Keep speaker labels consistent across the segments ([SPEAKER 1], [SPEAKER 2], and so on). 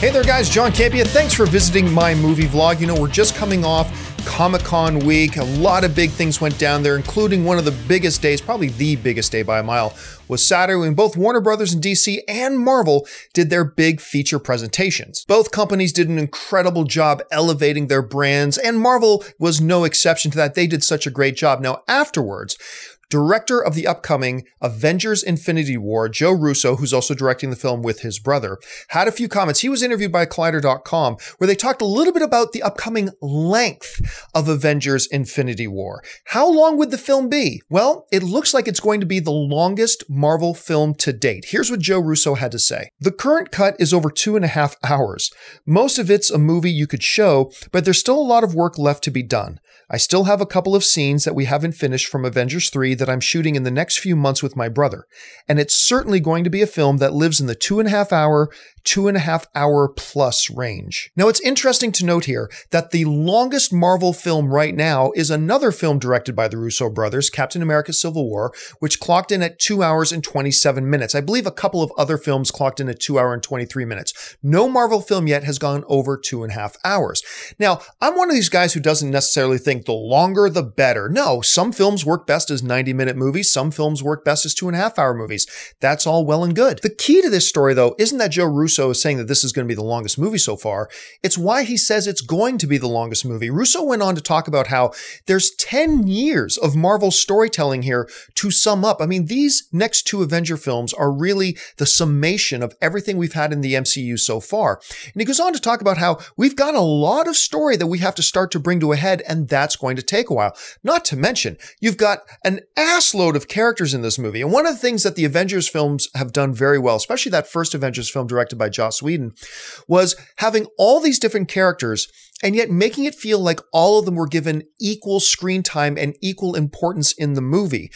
[SPEAKER 1] Hey there guys, John Campea. Thanks for visiting my movie vlog. You know, we're just coming off Comic-Con week. A lot of big things went down there, including one of the biggest days, probably the biggest day by a mile, was Saturday when both Warner Brothers and DC and Marvel did their big feature presentations. Both companies did an incredible job elevating their brands, and Marvel was no exception to that. They did such a great job. Now, afterwards, director of the upcoming Avengers Infinity War, Joe Russo, who's also directing the film with his brother, had a few comments. He was interviewed by Collider.com where they talked a little bit about the upcoming length of Avengers Infinity War. How long would the film be? Well, it looks like it's going to be the longest Marvel film to date. Here's what Joe Russo had to say. The current cut is over 2.5 hours. Most of it's a movie you could show, but there's still a lot of work left to be done. I still have a couple of scenes that we haven't finished from Avengers 3 that I'm shooting in the next few months with my brother. And it's certainly going to be a film that lives in the 2.5 hour plus range. Now, it's interesting to note here that the longest Marvel film right now is another film directed by the Russo brothers, Captain America Civil War, which clocked in at 2 hours and 27 minutes. I believe a couple of other films clocked in at 2 hours and 23 minutes. No Marvel film yet has gone over 2.5 hours. Now, I'm one of these guys who doesn't necessarily think the longer the better. No, some films work best as 90-minute movies. Some films work best as 2.5 hour movies. That's all well and good. The key to this story, though, isn't that Joe Russo is saying that this is going to be the longest movie so far. It's why he says it's going to be the longest movie. Russo went on to talk about how there's 10 years of Marvel storytelling here to sum up. I mean, these next two Avenger films are really the summation of everything we've had in the MCU so far. And he goes on to talk about how we've got a lot of story that we have to start to bring to a head, and that's going to take a while. Not to mention, you've got an assload of characters in this movie. And one of the things that the Avengers films have done very well, especially that first Avengers film directed by Joss Whedon, was having all these different characters and yet making it feel like all of them were given equal screen time and equal importance in the movie.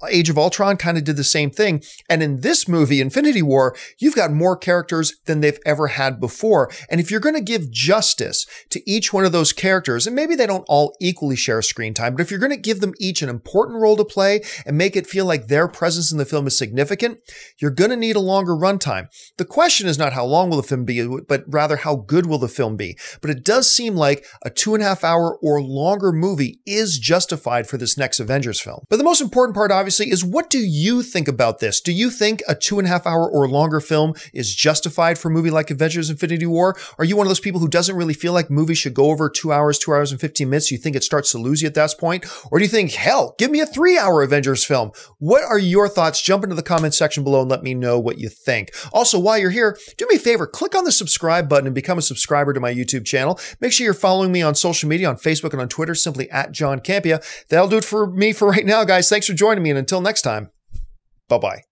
[SPEAKER 1] Age of Ultron kind of did the same thing. And in this movie, Infinity War, you've got more characters than they've ever had before. And if you're going to give justice to each one of those characters, and maybe they don't all equally share screen time, but if you're going to give them each an important role to play and make it feel like their presence in the film is significant, you're going to need a longer runtime. The question is not how long will the film be, but rather how good will the film be. But it does seem like a 2.5 hour or longer movie is justified for this next Avengers film. But the most important part, obviously, is what do you think about this? Do you think a 2.5 hour or longer film is justified for a movie like Avengers Infinity War? Are you one of those people who doesn't really feel like movies should go over 2 hours, 2 hours and 15 minutes? You think it starts to lose you at that point? Or do you think, hell, give me a 3-hour Avengers film? What are your thoughts? Jump into the comment section below and let me know what you think. Also, while you're here, do me a favor, click on the subscribe button and become a subscriber to my YouTube channel. Make sure you're following me on social media, on Facebook and on Twitter, simply at John Campea. That'll do it for me for right now, guys. Thanks for joining me, and until next time, bye-bye.